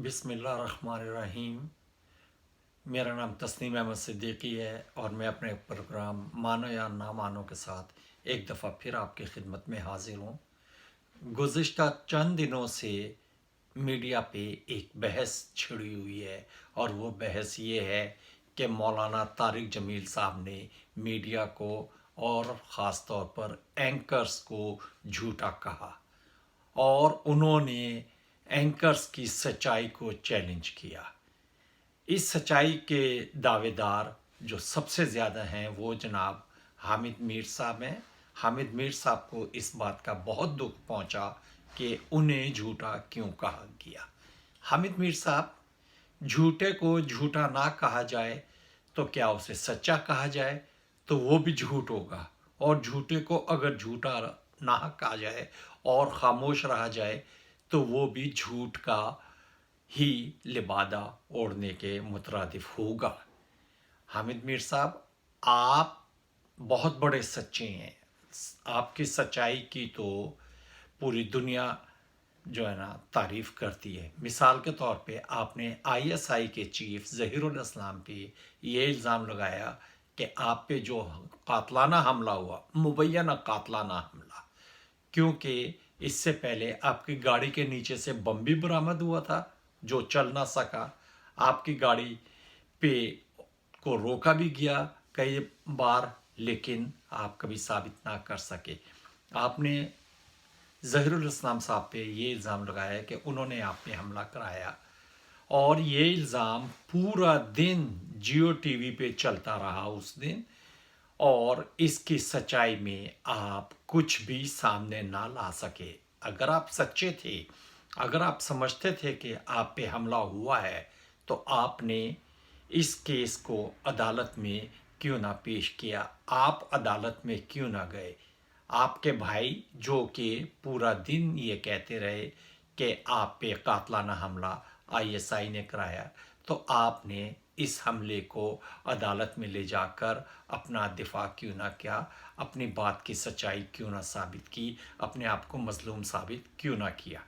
बिस्मिल्लाहिर्रहमानिर्रहीम। मेरा नाम तस्नीम अहमद सिद्दीकी है और मैं अपने प्रोग्राम मानो या ना मानो के साथ एक दफ़ा फिर आपकी खिदमत में हाजिर हूँ। गुज़िश्ता चंद दिनों से मीडिया पे एक बहस छिड़ी हुई है और वो बहस ये है कि मौलाना तारिक जमील साहब ने मीडिया को और ख़ास तौर पर एंकर्स को झूठा कहा और उन्होंने एंकर्स की सच्चाई को चैलेंज किया। इस सच्चाई के दावेदार जो सबसे ज़्यादा हैं वो जनाब हामिद मीर साहब हैं। हामिद मीर साहब को इस बात का बहुत दुख पहुंचा कि उन्हें झूठा क्यों कहा गया। हामिद मीर साहब, झूठे को झूठा ना कहा जाए तो क्या उसे सच्चा कहा जाए तो वो भी झूठ होगा, और झूठे को अगर झूठा ना कहा जाए और खामोश रहा जाए तो वो भी झूठ का ही लिबादा ओढ़ने के मुतरादिफ होगा। हामिद मीर साहब, आप बहुत बड़े सच्चे हैं। आपकी सच्चाई की तो पूरी दुनिया जो है ना तारीफ़ करती है। मिसाल के तौर पे आपने आईएसआई के चीफ ज़हीरुल इस्लाम पे ये इल्ज़ाम लगाया कि आप पे जो कातलाना हमला हुआ, मुबैना कातलाना हमला, क्योंकि इससे पहले आपकी गाड़ी के नीचे से बम भी बरामद हुआ था जो चल ना सका। आपकी गाड़ी पे को रोका भी गया कई बार, लेकिन आप कभी साबित ना कर सके। आपने ज़हीरुल इस्लाम साहब पे ये इल्ज़ाम लगाया कि उन्होंने आप पे हमला कराया, और ये इल्ज़ाम पूरा दिन जियो टीवी पे चलता रहा उस दिन, और इसकी सच्चाई में आप कुछ भी सामने ना ला सके। अगर आप सच्चे थे, अगर आप समझते थे कि आप पे हमला हुआ है, तो आपने इस केस को अदालत में क्यों ना पेश किया? आप अदालत में क्यों ना गए? आपके भाई जो कि पूरा दिन ये कहते रहे कि आप पे कातलाना हमला आईएसआई ने कराया, तो आपने इस हमले को अदालत में ले जाकर अपना दिफा क्यों ना किया? अपनी बात की सच्चाई क्यों ना साबित की? अपने आप को मजलूम साबित क्यों ना किया?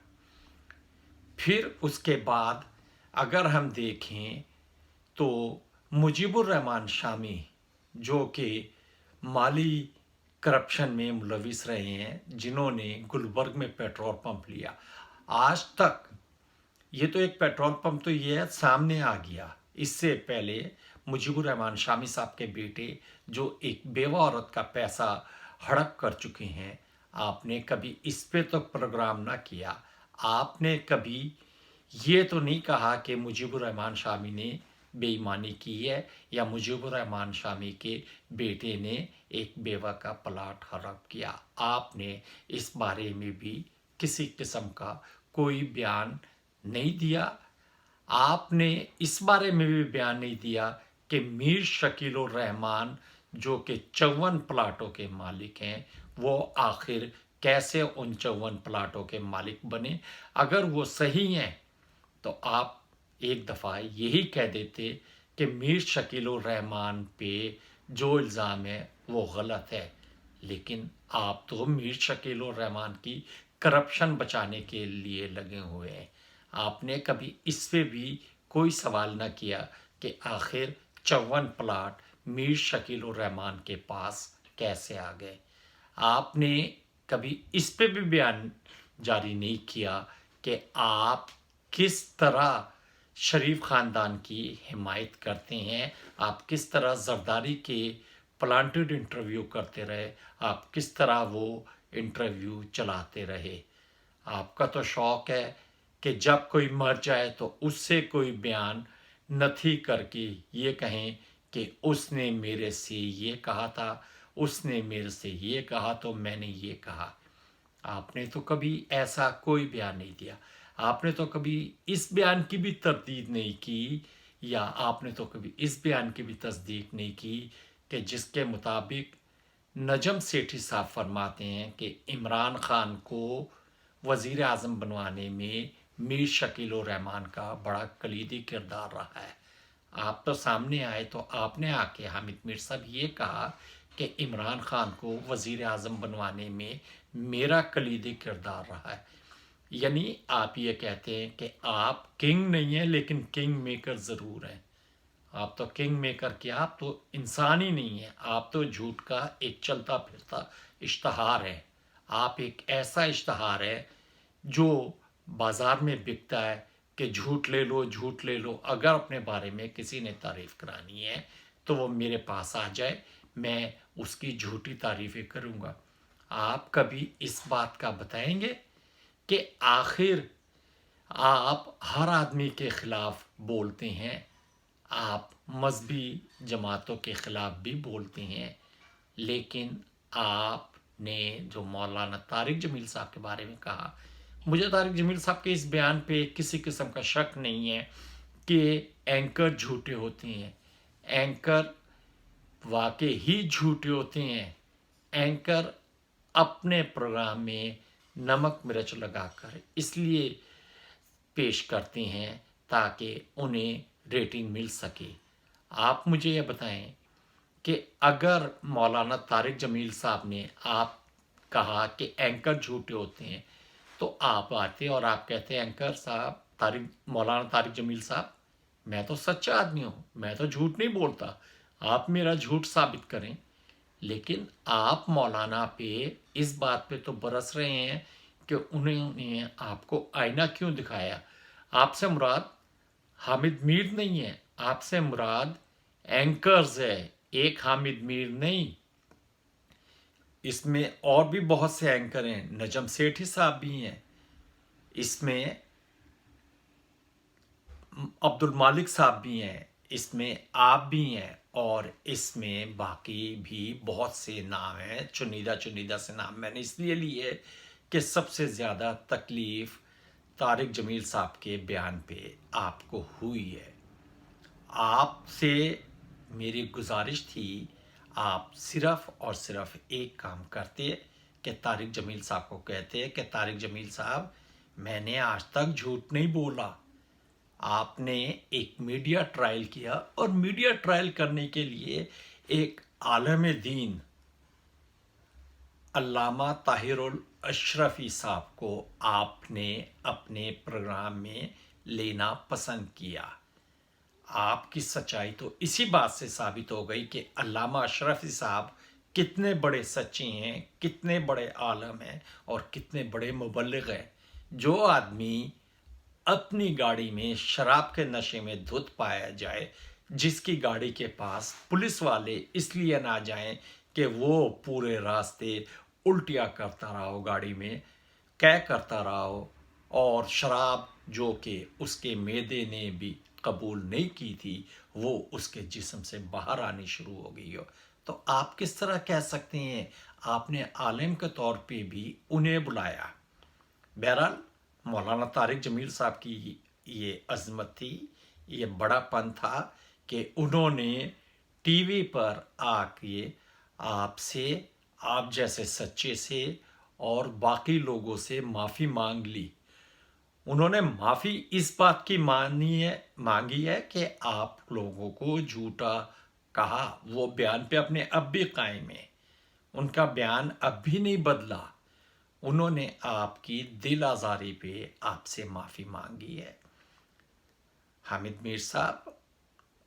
फिर उसके बाद अगर हम देखें तो मुजीबुर रहमान शामी, जो कि माली करप्शन में मुलविस रहे हैं, जिन्होंने गुलबर्ग में पेट्रोल पंप लिया, आज तक ये तो एक पेट्रोल पंप तो ये सामने आ गया, इससे पहले मुजीबुर रहमान शामी साहब के बेटे जो एक बेवा औरत का पैसा हड़प कर चुके हैं, आपने कभी इस पे तो प्रोग्राम ना किया। आपने कभी ये तो नहीं कहा कि मुजीबुर रहमान शामी ने बेईमानी की है या मुजीबुर रहमान शामी के बेटे ने एक बेवा का प्लाट हड़प किया। आपने इस बारे में भी किसी किस्म का कोई बयान नहीं दिया। आपने इस बारे में भी बयान नहीं दिया कि मीर शकीलुर रहमान जो कि 54 प्लाटों के मालिक हैं, वो आखिर कैसे उन 54 प्लाटों के मालिक बने। अगर वो सही हैं तो आप एक दफ़ा यही कह देते कि मीर शकीलुर रहमान पे जो इल्ज़ाम है वो गलत है, लेकिन आप तो मीर शकीलुर रहमान की करप्शन बचाने के लिए लगे हुए हैं। आपने कभी इस पे भी कोई सवाल न किया कि आखिर 54 प्लाट मीर शकीलुर रहमान के पास कैसे आ गए। आपने कभी इस पे भी बयान जारी नहीं किया कि आप किस तरह शरीफ ख़ानदान की हिमायत करते हैं, आप किस तरह जरदारी के प्लांटेड इंटरव्यू करते रहे, आप किस तरह वो इंटरव्यू चलाते रहे। आपका तो शौक़ है कि जब कोई मर जाए तो उससे कोई बयान नथी करके ये कहें कि उसने मेरे से ये कहा था, उसने मेरे से ये कहा तो मैंने ये कहा। आपने तो कभी ऐसा कोई बयान नहीं दिया। आपने तो कभी इस बयान की भी तरदीद नहीं की, या आपने तो कभी इस बयान की भी तस्दीक नहीं की कि जिसके मुताबिक नजम सेठी साहब फरमाते हैं कि इमरान खान को वज़ीर आज़म बनवाने में मीर शकीलुर रहमान का बड़ा कलीदी किरदार रहा है। आप तो सामने आए तो आपने आके हामिद मीर साहब ये कहा कि इमरान खान को वज़ीर आज़म बनवाने में मेरा कलीदी किरदार रहा है। यानी आप ये कहते हैं कि आप किंग नहीं हैं लेकिन किंग मेकर ज़रूर हैं। आप तो किंग मेकर क्या, आप तो इंसान ही नहीं है, आप तो झूठ का एक चलता फिरता इश्तहार है। आप एक ऐसा इश्तहार है जो बाजार में बिकता है कि झूठ ले लो, झूठ ले लो। अगर अपने बारे में किसी ने तारीफ करानी है तो वो मेरे पास आ जाए, मैं उसकी झूठी तारीफें करूँगा। आप कभी इस बात का बताएंगे कि आखिर आप हर आदमी के खिलाफ बोलते हैं, आप मजहबी जमातों के खिलाफ भी बोलते हैं, लेकिन आपने जो मौलाना तारिक जमील साहब के बारे में कहा, मुझे तारिक जमील साहब के इस बयान पे किसी किस्म का शक नहीं है कि एंकर झूठे होते हैं। एंकर वाकई ही झूठे होते हैं। एंकर अपने प्रोग्राम में नमक मिर्च लगाकर इसलिए पेश करते हैं ताकि उन्हें रेटिंग मिल सके। आप मुझे ये बताएं कि अगर मौलाना तारिक जमील साहब ने आप कहा कि एंकर झूठे होते हैं, तो आप आते और आप कहते हैं एंकर साहब, मौलाना तारिक जमील साहब, मैं तो सच्चा आदमी हूँ, मैं तो झूठ नहीं बोलता, आप मेरा झूठ साबित करें। लेकिन आप मौलाना पे इस बात पे तो बरस रहे हैं कि उन्होंने आपको आईना क्यों दिखाया। आपसे मुराद हामिद मीर नहीं है, आपसे मुराद एंकर्स है, एक हामिद मीर नहीं। इसमें और भी बहुत से एंकर हैं, नजम सेठी साहब भी हैं, इसमें अब्दुल मालिक साहब भी हैं, इसमें आप भी हैं, और इसमें बाकी भी बहुत से नाम हैं। चुनिंदा चुनिंदा से नाम मैंने इसलिए लिए कि सबसे ज़्यादा तकलीफ़ तारिक जमील साहब के बयान पे आपको हुई है। आपसे मेरी गुजारिश थी, आप सिर्फ़ और सिर्फ एक काम करते कि तारिक जमील साहब को कहते कि तारिक जमील साहब, मैंने आज तक झूठ नहीं बोला। आपने एक मीडिया ट्रायल किया, और मीडिया ट्रायल करने के लिए एक आलम दीन अल्लामा ताहिरुल अशरफी साहब को आपने अपने प्रोग्राम में लेना पसंद किया। आपकी सच्चाई तो इसी बात से साबित हो गई कि अल्लामा अशरफी साहब कितने बड़े सच्चे हैं, कितने बड़े आलम हैं, और कितने बड़े मुबल्लिग हैं। जो आदमी अपनी गाड़ी में शराब के नशे में धुत पाया जाए, जिसकी गाड़ी के पास पुलिस वाले इसलिए ना जाएं कि वो पूरे रास्ते उल्टियाँ करता रहा हो, गाड़ी में कै करता रहा हो, और शराब जो कि उसके मैदे ने भी कबूल नहीं की थी वो उसके जिस्म से बाहर आनी शुरू हो गई हो, तो आप किस तरह कह सकते हैं आपने आलिम के तौर पे भी उन्हें बुलाया। बहरहाल मौलाना तारिक जमील साहब की ये अज़मत थी, ये बड़ापन था कि उन्होंने टीवी पर आके आपसे, आप जैसे सच्चे से और बाकी लोगों से माफ़ी मांग ली। उन्होंने माफ़ी इस बात की मांगी है कि आप लोगों को झूठा कहा। वो बयान पे अपने अब भी कायम है, उनका बयान अब भी नहीं बदला। उन्होंने आपकी दिल आज़ारी पे आपसे माफ़ी मांगी है। हामिद मीर साहब,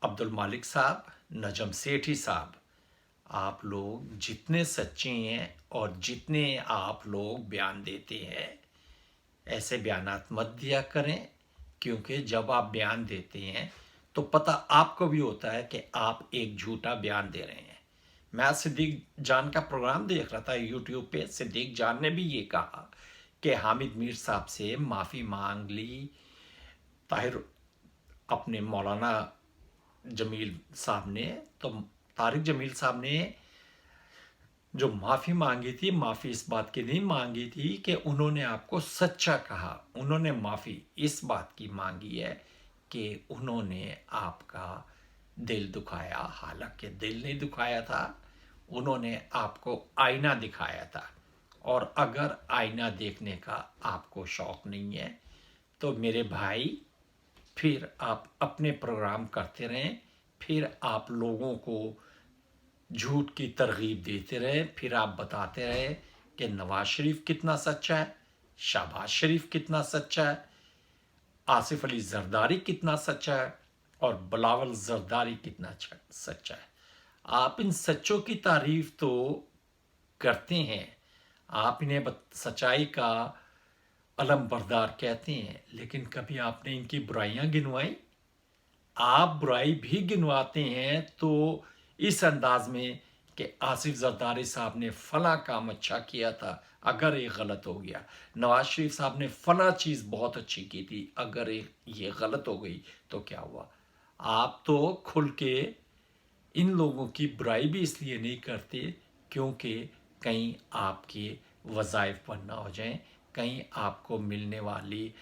अब्दुल मालिक साहब, नजम सेठी साहब, आप लोग जितने सच्चे हैं और जितने आप लोग बयान देते हैं, ऐसे बयानात मत दिया करें, क्योंकि जब आप बयान देते हैं तो पता आपको भी होता है कि आप एक झूठा बयान दे रहे हैं। मैं आज सिद्दीक जान का प्रोग्राम देख रहा था यूट्यूब पे, सिद्दीक जान ने भी ये कहा कि हामिद मीर साहब से माफ़ी मांग ली ताहिर अपने मौलाना जमील साहब ने, तो तारिक जमील साहब ने जो माफ़ी मांगी थी, माफ़ी इस बात की नहीं मांगी थी कि उन्होंने आपको सच्चा कहा, उन्होंने माफ़ी इस बात की मांगी है कि उन्होंने आपका दिल दुखाया। हालांकि दिल नहीं दुखाया था, उन्होंने आपको आईना दिखाया था, और अगर आईना देखने का आपको शौक़ नहीं है तो मेरे भाई फिर आप अपने प्रोग्राम करते रहें, फिर आप लोगों को झूठ की तरगीब देते रहे, फिर आप बताते रहे कि नवाज शरीफ कितना सच्चा है, शहबाज शरीफ कितना सच्चा है, आसिफ अली जरदारी कितना सच्चा है और बिलावल जरदारी कितना सच्चा है। आप इन सच्चों की तारीफ तो करते हैं, आप इन्हें सच्चाई का अलम बरदार कहते हैं, लेकिन कभी आपने इनकी बुराइयां गिनवाई? आप बुराई भी गिनवाते हैं तो इस अंदाज में कि आसिफ जरदारी साहब ने फला काम अच्छा किया था, अगर ये गलत हो गया, नवाज शरीफ साहब ने फला चीज़ बहुत अच्छी की थी, अगर ये गलत हो गई तो क्या हुआ? आप तो खुल के इन लोगों की बुराई भी इसलिए नहीं करते क्योंकि कहीं आपके वज़ाइफ बंद ना हो जाएं, कहीं आपको मिलने वाली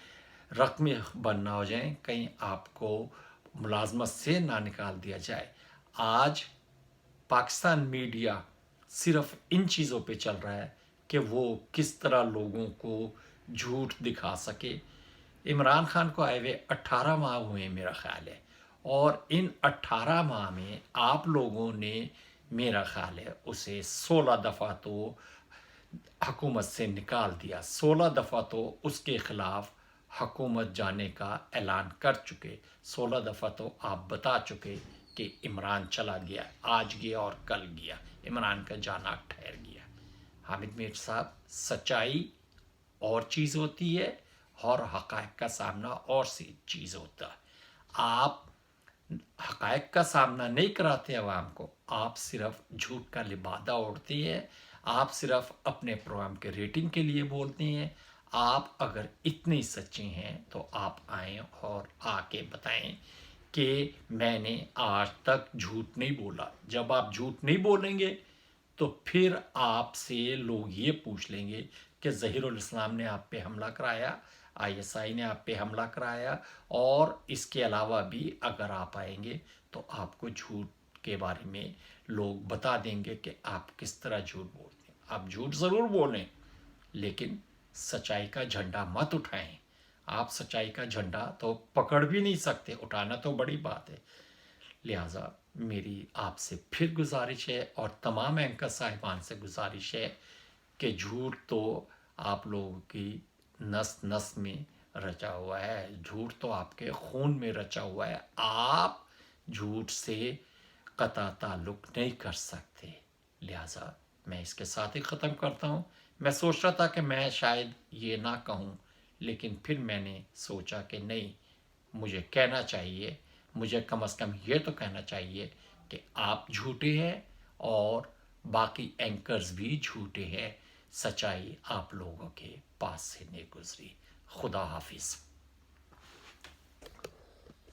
रकमें बंद ना हो जाएं, कहीं आपको मुलाजमत से ना निकाल दिया जाए। आज पाकिस्तान मीडिया सिर्फ इन चीज़ों पे चल रहा है कि वो किस तरह लोगों को झूठ दिखा सके। इमरान खान को आए हुए 18 माह हुए मेरा ख्याल है, और इन 18 माह में आप लोगों ने मेरा ख्याल है उसे 16 दफ़ा तो हुकूमत से निकाल दिया, 16 दफ़ा तो उसके ख़िलाफ़ हुकूमत जाने का ऐलान कर चुके, 16 दफ़ा तो आप बता चुके कि इमरान चला गया, आज गया और कल गया, इमरान का जाना ठहर गया। हामिद मीर साहब, सच्चाई और चीज़ होती है और हक़ाइक़ का सामना और सी चीज़ होता है। आप हक़ाइक़ का सामना नहीं कराते अवाम को, आप सिर्फ झूठ का लिबादा ओढ़ते हैं, आप सिर्फ अपने प्रोग्राम के रेटिंग के लिए बोलते हैं। आप अगर इतने सच्चे हैं तो आप आएँ और आके बताएं कि मैंने आज तक झूठ नहीं बोला। जब आप झूठ नहीं बोलेंगे तो फिर आपसे लोग ये पूछ लेंगे कि ज़हीरुल इस्लाम ने आप पे हमला कराया, आईएसआई ने आप पे हमला कराया, और इसके अलावा भी अगर आप आएंगे तो आपको झूठ के बारे में लोग बता देंगे कि आप किस तरह झूठ बोलते हैं। आप झूठ ज़रूर बोलें, लेकिन सच्चाई का झंडा मत उठाएं। आप सच्चाई का झंडा तो पकड़ भी नहीं सकते, उठाना तो बड़ी बात है। लिहाजा मेरी आपसे फिर गुजारिश है और तमाम एंकर साहिबान से गुजारिश है कि झूठ तो आप लोगों की नस नस में रचा हुआ है, झूठ तो आपके खून में रचा हुआ है। आप झूठ से कता ताल्लुक नहीं कर सकते। लिहाजा मैं इसके साथ ही ख़त्म करता हूँ। मैं सोच रहा था कि मैं शायद ये ना कहूँ, लेकिन फिर मैंने सोचा कि नहीं, मुझे कहना चाहिए, मुझे कम से कम ये तो कहना चाहिए कि आप झूठे हैं और बाकी एंकर्स भी झूठे हैं। सच्चाई आप लोगों के पास से नहीं गुजरी। खुदा हाफिज़।